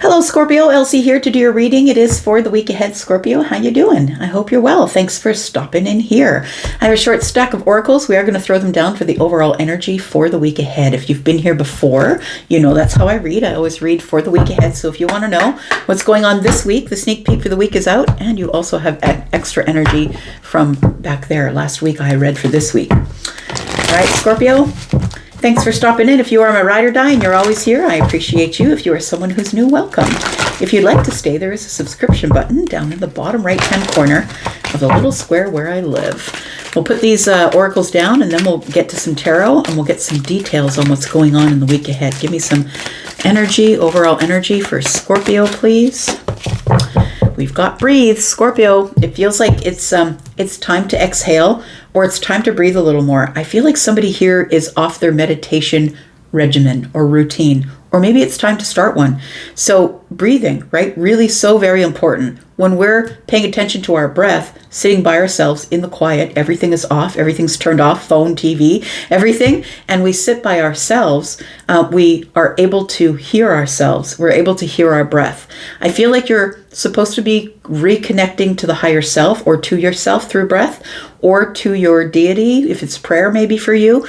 Hello, Scorpio. Elsie here to do your reading. It is for the week ahead, Scorpio. How you doing? I hope you're well. Thanks for stopping in here. I have a short stack of oracles. We are going to throw them down for the overall energy for the week ahead. If you've been here before, you know that's how I read. I always read for the week ahead. So if you want to know what's going on this week, the sneak peek for the week is out, and you also have extra energy from back there. Last week I read for this week. All right, Scorpio. Thanks for stopping in. If you are my ride or die and you're always here, I appreciate you. If you are someone who's new, welcome. If you'd like to stay, there is a subscription button down in the bottom right-hand corner of the little square where I live. We'll put these oracles down and then we'll get to some tarot and we'll get some details on what's going on in the week ahead. Give me some energy, overall energy for Scorpio, please. We've got breathe, Scorpio. It feels like it's time to exhale, or it's time to breathe a little more. I feel like somebody here is off their meditation regimen or routine, or maybe it's time to start one. So breathing, right? Really so very important. When we're paying attention to our breath, sitting by ourselves in the quiet, everything is off, everything's turned off, phone, TV, everything, and we sit by ourselves, we are able to hear ourselves. We're able to hear our breath. I feel like you're supposed to be reconnecting to the higher self or to yourself through breath or to your deity, if it's prayer maybe for you.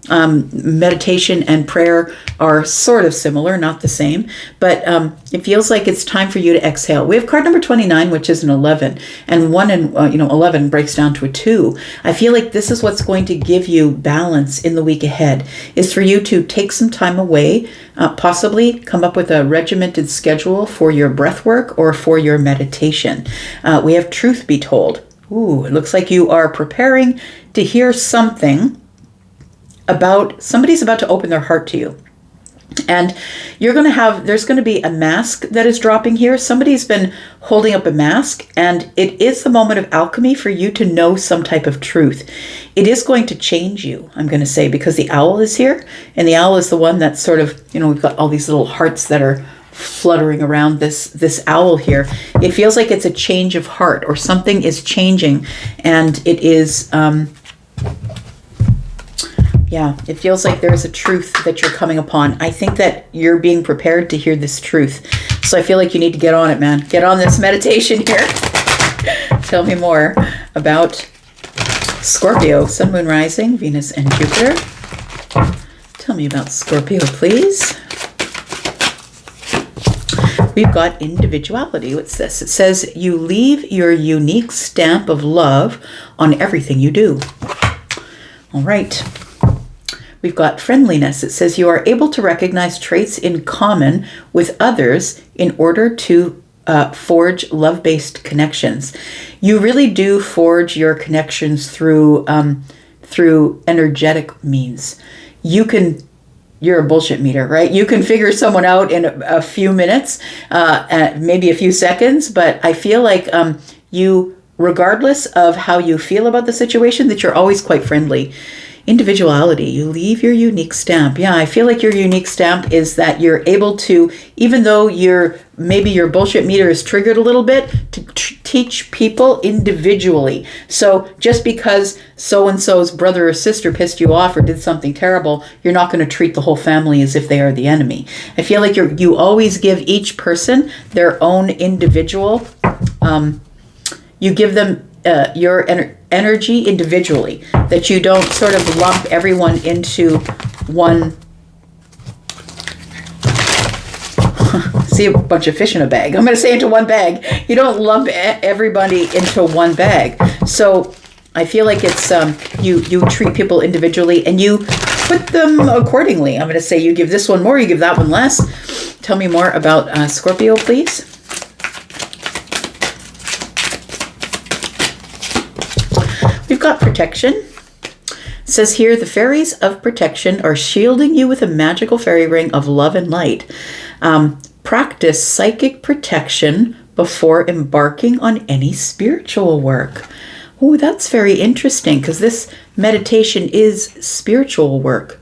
Meditation and prayer are sort of similar, not the same, but it feels like it's time for you to exhale. We have card number 29, which is an 11, and 1 and 11 breaks down to a 2. I feel like this is what's going to give you balance in the week ahead, is for you to take some time away, possibly come up with a regimented schedule for your breath work or for your meditation. We have truth be told. Ooh, it looks like you are preparing to hear something about somebody's about to open their heart to you. And there's going to be a mask that is dropping here. Somebody's been holding up a mask, and it is the moment of alchemy for you to know some type of truth. It is going to change you, I'm going to say, because the owl is here, and the owl is the one that's sort of, we've got all these little hearts that are fluttering around this owl here. It feels like it's a change of heart, or something is changing, and it is it feels like there's a truth that you're coming upon. I think that you're being prepared to hear this truth. So I feel like you need to get on it, man. Get on this meditation here. Tell me more about Scorpio, Sun, Moon, Rising, Venus, and Jupiter. Tell me about Scorpio, please. We've got individuality. What's this? It says, you leave your unique stamp of love on everything you do. All right. We've got friendliness. It says you are able to recognize traits in common with others in order to forge love-based connections. You really do forge your connections through energetic means. You're a bullshit meter, right? You can figure someone out in a few minutes, maybe a few seconds, but I feel like you, regardless of how you feel about the situation, that you're always quite friendly. Individuality, you leave your unique stamp. Yeah, I feel like your unique stamp is that you're able to, even though maybe your bullshit meter is triggered a little bit, to teach people individually. So just because so-and-so's brother or sister pissed you off or did something terrible, you're not going to treat the whole family as if they are the enemy. I feel like you always give each person their own individual, you give them your energy individually, that you don't sort of lump everyone into one. See a bunch of fish in a bag. I'm going to say into one bag. You don't lump everybody into one bag. So I feel like it's you treat people individually and you put them accordingly. I'm going to say you give this one more, you give that one less. Tell me more about Scorpio, please. We've got protection. It says here, the fairies of protection are shielding you with a magical fairy ring of love and light. Practice psychic protection before embarking on any spiritual work. Oh, that's very interesting, because this meditation is spiritual work.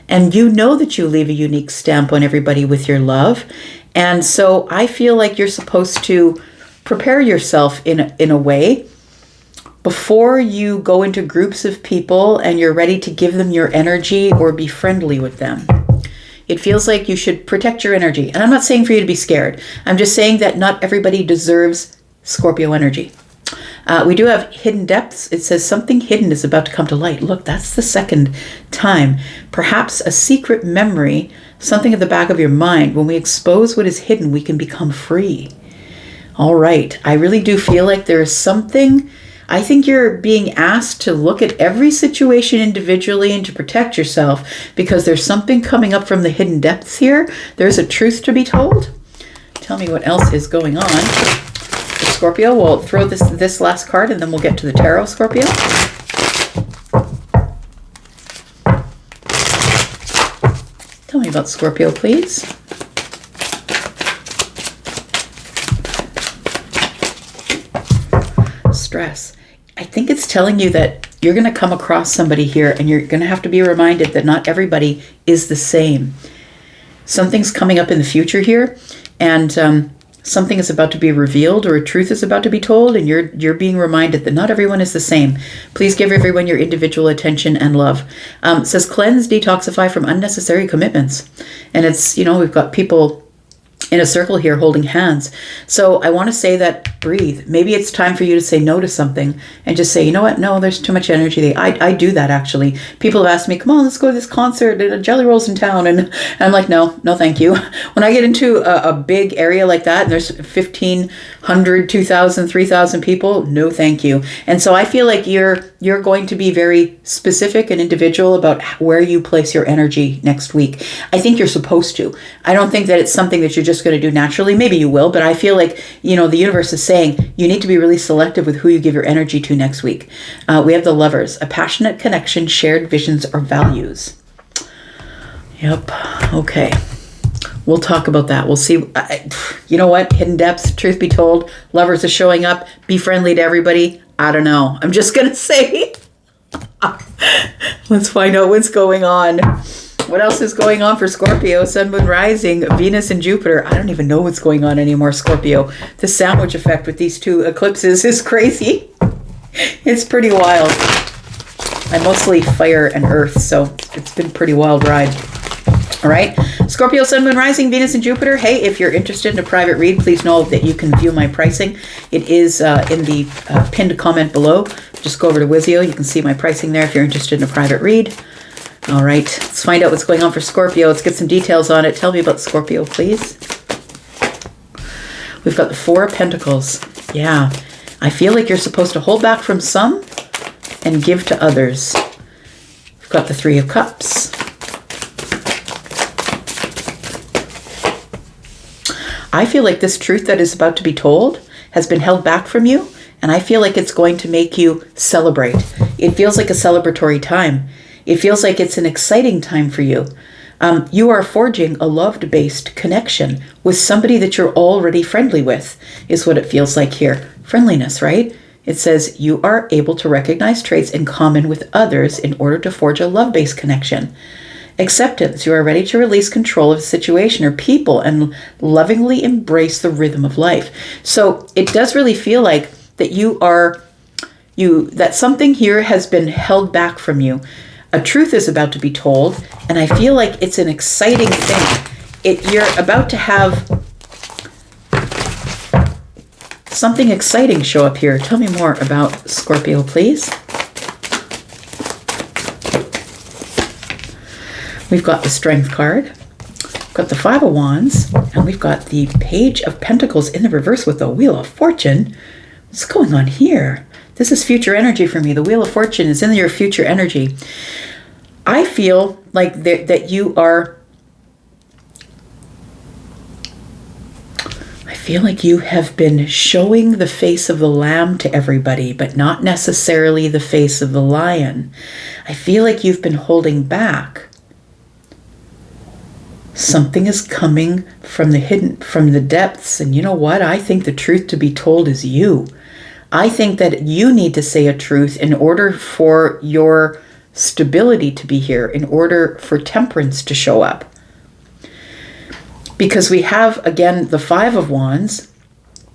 And you know that you leave a unique stamp on everybody with your love. And so I feel like you're supposed to prepare yourself in a way before you go into groups of people and you're ready to give them your energy or be friendly with them. It feels like you should protect your energy. And I'm not saying for you to be scared. I'm just saying that not everybody deserves Scorpio energy. We do have hidden depths. It says something hidden is about to come to light. Look, that's the second time. Perhaps a secret memory, something at the back of your mind. When we expose what is hidden, we can become free. All right. I really do feel like there is something. I think you're being asked to look at every situation individually and to protect yourself, because there's something coming up from the hidden depths here. There's a truth to be told. Tell me what else is going on. Scorpio, we'll throw this last card and then we'll get to the tarot, Scorpio. Tell me about Scorpio, please. Stress. I think it's telling you that you're going to come across somebody here and you're going to have to be reminded that not everybody is the same. Something's coming up in the future here, and something is about to be revealed, or a truth is about to be told, and you're being reminded that not everyone is the same. Please give everyone your individual attention and love. It says cleanse, detoxify from unnecessary commitments. And it's, we've got people in a circle here holding hands. So I want to say that breathe. Maybe it's time for you to say no to something and just say, you know what? No, there's too much energy. I do that actually. People have asked me, come on, let's go to this concert at Jelly Rolls in town. And I'm like, no, thank you. When I get into a big area like that and there's 1,500, 2,000, 3,000 people, no, thank you. And so I feel like you're going to be very specific and individual about where you place your energy next week. I think you're supposed to. I don't think that it's something that you're just going to do naturally. Maybe you will, but I feel like, the universe is saying you need to be really selective with who you give your energy to next week. We have the Lovers, a passionate connection, shared visions or values. Yep. Okay. We'll talk about that. We'll see. You know what? Hidden depths, truth be told, Lovers is showing up. Be friendly to everybody. I don't know. I'm just going to say, let's find out what's going on. What else is going on for Scorpio? Sun, Moon, Rising, Venus, and Jupiter. I don't even know what's going on anymore, Scorpio. The sandwich effect with these two eclipses is crazy. It's pretty wild. I'm mostly fire and earth, so it's been a pretty wild ride. All right. Scorpio, Sun, Moon, Rising, Venus, and Jupiter. Hey, if you're interested in a private read, please know that you can view my pricing. It is in the pinned comment below. Just go over to Wizio. You can see my pricing there if you're interested in a private read. All right, let's find out what's going on for Scorpio. Let's get some details on it. Tell me about Scorpio, please. We've got the Four of Pentacles. Yeah, I feel like you're supposed to hold back from some and give to others. We've got the Three of Cups. I feel like this truth that is about to be told has been held back from you, and I feel like it's going to make you celebrate. It feels like a celebratory time. It feels like it's an exciting time for you. You are forging a love-based connection with somebody that you're already friendly with, is what it feels like here. Friendliness, right? It says you are able to recognize traits in common with others in order to forge a love-based connection. Acceptance, you are ready to release control of a situation or people and lovingly embrace the rhythm of life. So it does really feel like that that something here has been held back from you. A truth is about to be told, and I feel like it's an exciting thing. You're about to have something exciting show up here. Tell me more about Scorpio, please. We've got the Strength card. We've got the Five of Wands, and we've got the Page of Pentacles in the reverse with the Wheel of Fortune. What's going on here? This is future energy for me. The Wheel of Fortune is in your future energy. I feel like that you are... I feel like you have been showing the face of the lamb to everybody, but not necessarily the face of the lion. I feel like you've been holding back. Something is coming from the depths, and you know what? I think the truth to be told is you. I think that you need to say a truth in order for your stability to be here, in order for temperance to show up. Because we have, again, the Five of Wands,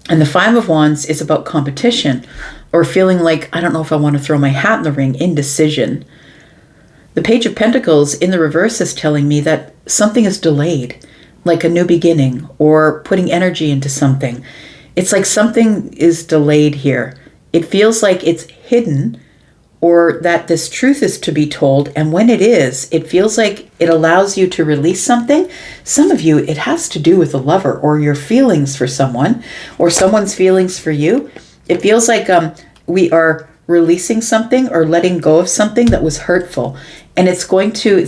and the Five of Wands is about competition or feeling like, I don't know if I want to throw my hat in the ring, indecision. The Page of Pentacles in the reverse is telling me that something is delayed, like a new beginning or putting energy into something. It's like something is delayed here. It feels like it's hidden, or that this truth is to be told. And when it is, it feels like it allows you to release something. Some of you, it has to do with a lover or your feelings for someone or someone's feelings for you. It feels like we are releasing something or letting go of something that was hurtful. And it's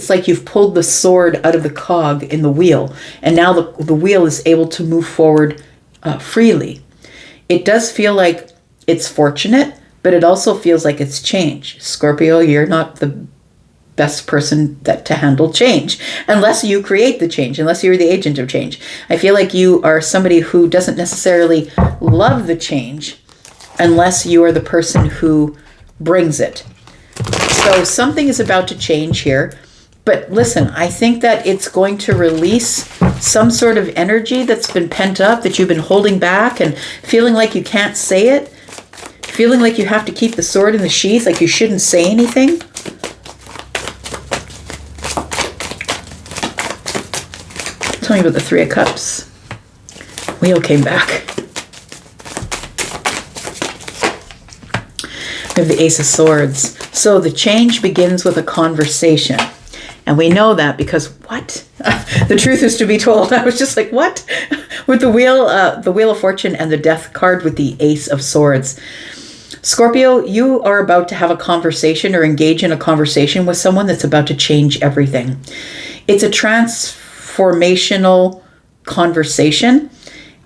like you've pulled the sword out of the cog in the wheel. And now the wheel is able to move forward freely. It does feel like it's fortunate, but it also feels like it's change. Scorpio, you're not the best person to handle change unless you create the change, unless you're the agent of change. I feel like you are somebody who doesn't necessarily love the change unless you are the person who brings it. So something is about to change here. But listen, I think that it's going to release some sort of energy that's been pent up, that you've been holding back and feeling like you can't say it. Feeling like you have to keep the sword in the sheath, like you shouldn't say anything. Tell me about the Three of Cups. Wheel came back. We have the Ace of Swords. So the change begins with a conversation. And we know that because what? The truth is to be told. I was just like, what? With the Wheel of Fortune and the Death card with the Ace of Swords. Scorpio, you are about to have a conversation or engage in a conversation with someone that's about to change everything. It's a transformational conversation,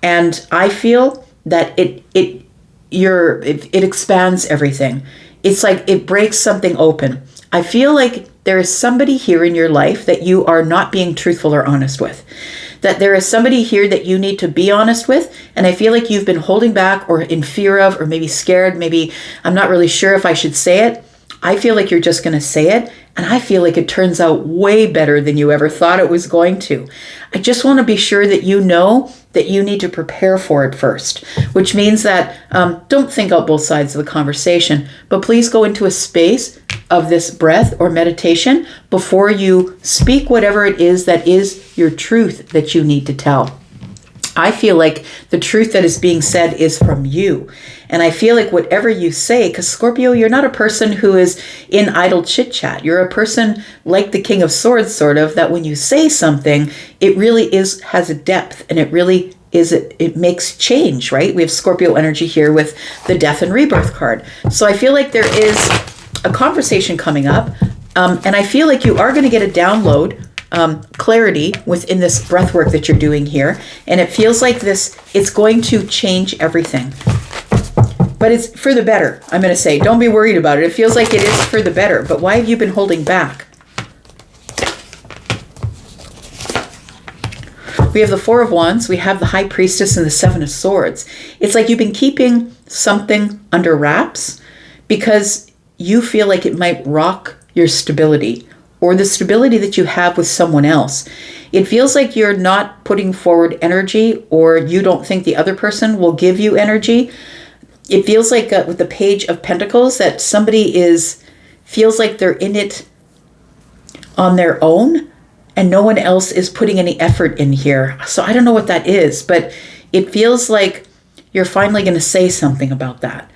and I feel that it expands everything. It's like it breaks something open. I feel like there is somebody here in your life that you are not being truthful or honest with. That there is somebody here that you need to be honest with, and I feel like you've been holding back or in fear of, or maybe scared, maybe I'm not really sure if I should say it. I feel like you're just going to say it, and I feel like it turns out way better than you ever thought it was going to. I just want to be sure that you know that you need to prepare for it first, which means that don't think out both sides of the conversation, but please go into a space of this breath or meditation before you speak whatever it is that is your truth that you need to tell. I feel like the truth that is being said is from you. And I feel like whatever you say, because Scorpio, you're not a person who is in idle chit chat. You're a person like the King of Swords, sort of, that when you say something, it really has a depth, and it really is, it makes change, right? We have Scorpio energy here with the Death and Rebirth card. So I feel like there is a conversation coming up, and I feel like you are going to get a download, clarity within this breath work that you're doing here, and it feels like it's going to change everything. But it's for the better, I'm going to say. Don't be worried about it. It feels like it is for the better, but why have you been holding back? We have the Four of Wands, we have the High Priestess, and the Seven of Swords. It's like you've been keeping something under wraps because you feel like it might rock your stability or the stability that you have with someone else. It feels like you're not putting forward energy, or you don't think the other person will give you energy. It feels like with the Page of Pentacles that somebody feels like they're in it on their own and no one else is putting any effort in here. So I don't know what that is, but it feels like you're finally going to say something about that.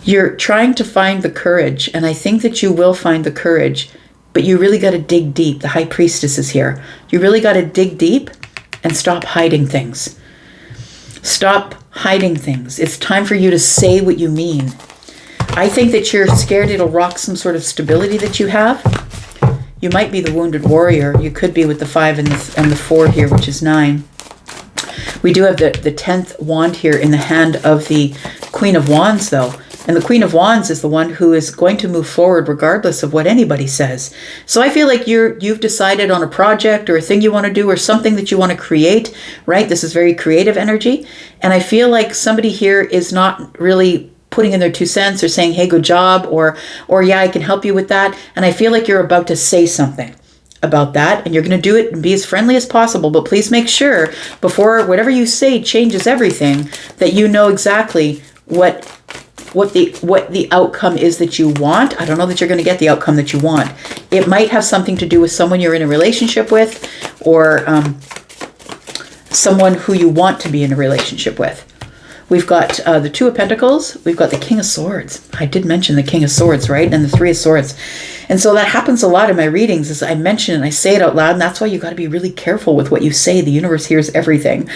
You're trying to find the courage, and I think that you will find the courage, but you really got to dig deep. The High Priestess is here. You really got to dig deep and stop hiding things. Stop hiding things. It's time for you to say what you mean. I think that you're scared it'll rock some sort of stability that you have. You might be the wounded warrior. You could be with the 5 and the 4 here, which is 9. We do have the 10th wand here in the hand of the Queen of Wands, though. And the Queen of Wands is the one who is going to move forward regardless of what anybody says. So I feel like you've decided on a project or a thing you want to do or something that you want to create, right? This is very creative energy. And I feel like somebody here is not really putting in their 2 cents or saying, hey, good job, or yeah, I can help you with that. And I feel like you're about to say something about that, and you're going to do it and be as friendly as possible. But please make sure before whatever you say changes everything, that you know exactly what what the outcome is that you want. I don't know that you're going to get the outcome that you want. It might have something to do with someone you're in a relationship with, or someone who you want to be in a relationship with. We've got the Two of Pentacles. We've got the King of Swords. I did mention the King of Swords, right? And the Three of Swords. And so that happens a lot in my readings, as I mention and I say it out loud. And that's why you got to be really careful with what you say. The universe hears everything.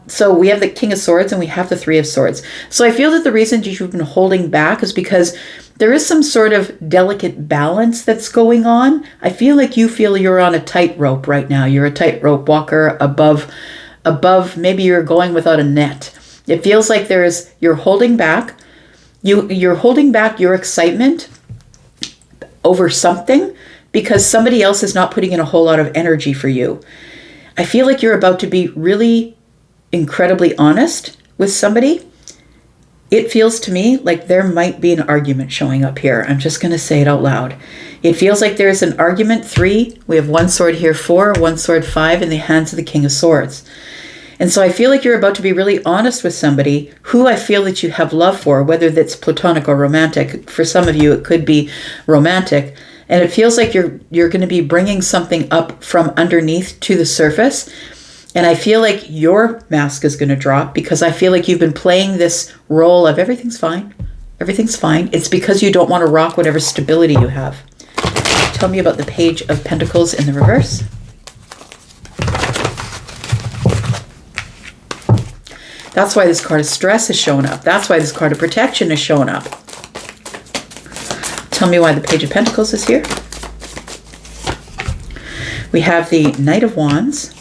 So we have the King of Swords and we have the Three of Swords. So I feel that the reason you've been holding back is because there is some sort of delicate balance that's going on. I feel like you feel you're on a tightrope right now. You're a tightrope walker above, maybe you're going without a net. It feels like you're holding back. You're holding back your excitement over something because somebody else is not putting in a whole lot of energy for you. I feel like you're about to be really incredibly honest with somebody. It feels to me like there might be an argument showing up here. I'm just going to say it out loud. It feels like there's an argument. 3. We have 1 sword here, 4, 1 sword, 5 in the hands of the King of Swords. And so I feel like you're about to be really honest with somebody who I feel that you have love for, whether that's platonic or romantic. For some of you, it could be romantic. And it feels like you're going to be bringing something up from underneath to the surface. And I feel like your mask is going to drop because I feel like you've been playing this role of everything's fine. Everything's fine. It's because you don't want to rock whatever stability you have. Tell me about the Page of Pentacles in the reverse. That's why this card of stress is showing up. That's why this card of protection is showing up. Tell me why the Page of Pentacles is here. We have the Knight of Wands.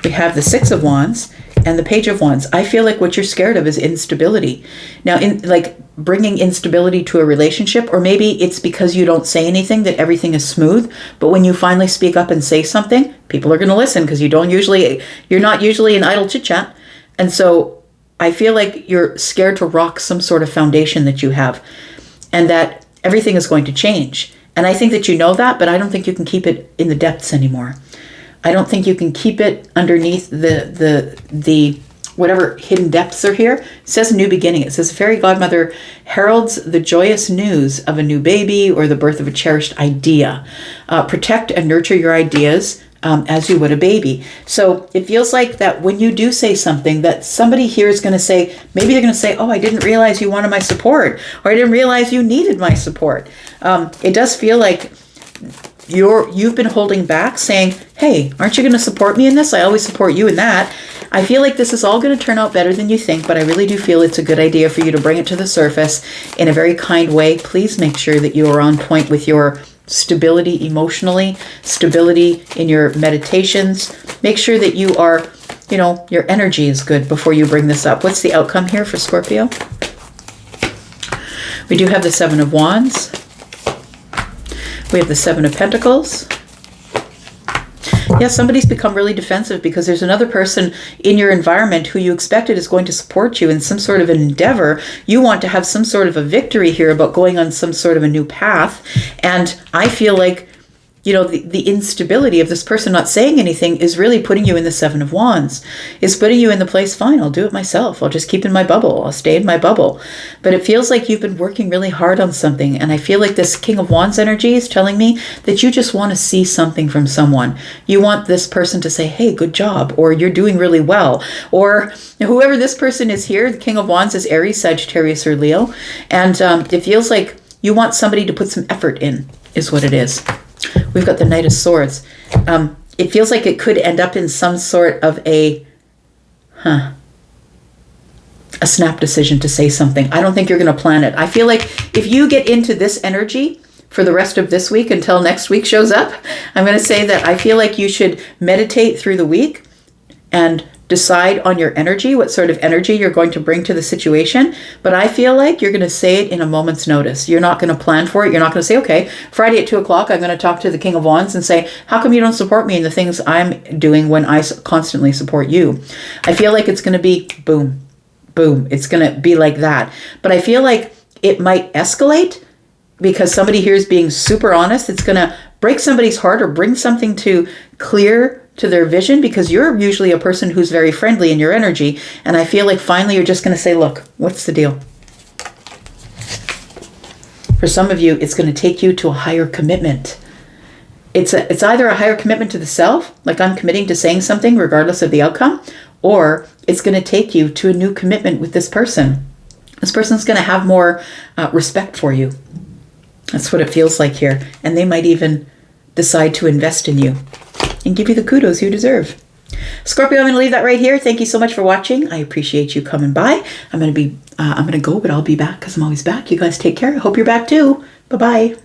We have the Six of Wands and the Page of Wands. I feel like what you're scared of is instability. Now, bringing instability to a relationship, or maybe it's because you don't say anything that everything is smooth. But when you finally speak up and say something, people are going to listen because you're not usually an idle chit chat. And so I feel like you're scared to rock some sort of foundation that you have and that everything is going to change. And I think that you know that, but I don't think you can keep it in the depths anymore. I don't think you can keep it underneath the whatever hidden depths are here. It says a new beginning. It says fairy godmother heralds the joyous news of a new baby or the birth of a cherished idea. Protect and nurture your ideas as you would a baby. So it feels like that when you do say something that somebody here is going to say, maybe they're going to say, oh, I didn't realize you wanted my support, or I didn't realize you needed my support. It does feel like you've been holding back saying, hey, aren't you going to support me in this? I always support you in that. I feel like this is all going to turn out better than you think, but I really do feel it's a good idea for you to bring it to the surface in a very kind way. Please make sure that you are on point with your stability emotionally, stability in your meditations. Make sure that you are, your energy is good before you bring this up. What's the outcome here for Scorpio? We do have the Seven of Wands. We have the Seven of Pentacles. Yeah, somebody's become really defensive because there's another person in your environment who you expected is going to support you in some sort of an endeavor. You want to have some sort of a victory here about going on some sort of a new path. And I feel like, the instability of this person not saying anything is really putting you in the Seven of Wands. Is putting you in the place, fine, I'll do it myself. I'll just keep in my bubble. I'll stay in my bubble. But it feels like you've been working really hard on something. And I feel like this King of Wands energy is telling me that you just want to see something from someone. You want this person to say, hey, good job, or you're doing really well. Or whoever this person is here, the King of Wands is Aries, Sagittarius, or Leo. And it feels like you want somebody to put some effort in, is what it is. We've got the Knight of Swords. It feels like it could end up in some sort of a snap decision to say something. I don't think you're going to plan it. I feel like if you get into this energy for the rest of this week until next week shows up, I'm going to say that I feel like you should meditate through the week and decide on your energy, what sort of energy you're going to bring to the situation. But I feel like you're going to say it in a moment's notice. You're not going to plan for it. You're not going to say, okay, Friday at 2:00, I'm going to talk to the King of Wands and say, how come you don't support me in the things I'm doing when I constantly support you? I feel like it's going to be boom, boom. It's going to be like that. But I feel like it might escalate because somebody here is being super honest. It's going to break somebody's heart or bring something to clear to their vision, because you're usually a person who's very friendly in your energy. And I feel like finally you're just going to say, look, what's the deal? For some of you, it's going to take you to a higher commitment. It's either a higher commitment to the self, like I'm committing to saying something regardless of the outcome, or it's going to take you to a new commitment with this person. This person's going to have more respect for you. That's what it feels like here. And they might even decide to invest in you and give you the kudos you deserve. Scorpio, I'm going to leave that right here. Thank you so much for watching. I appreciate you coming by. I'm going to go, but I'll be back because I'm always back. You guys take care. I hope you're back too. Bye-bye.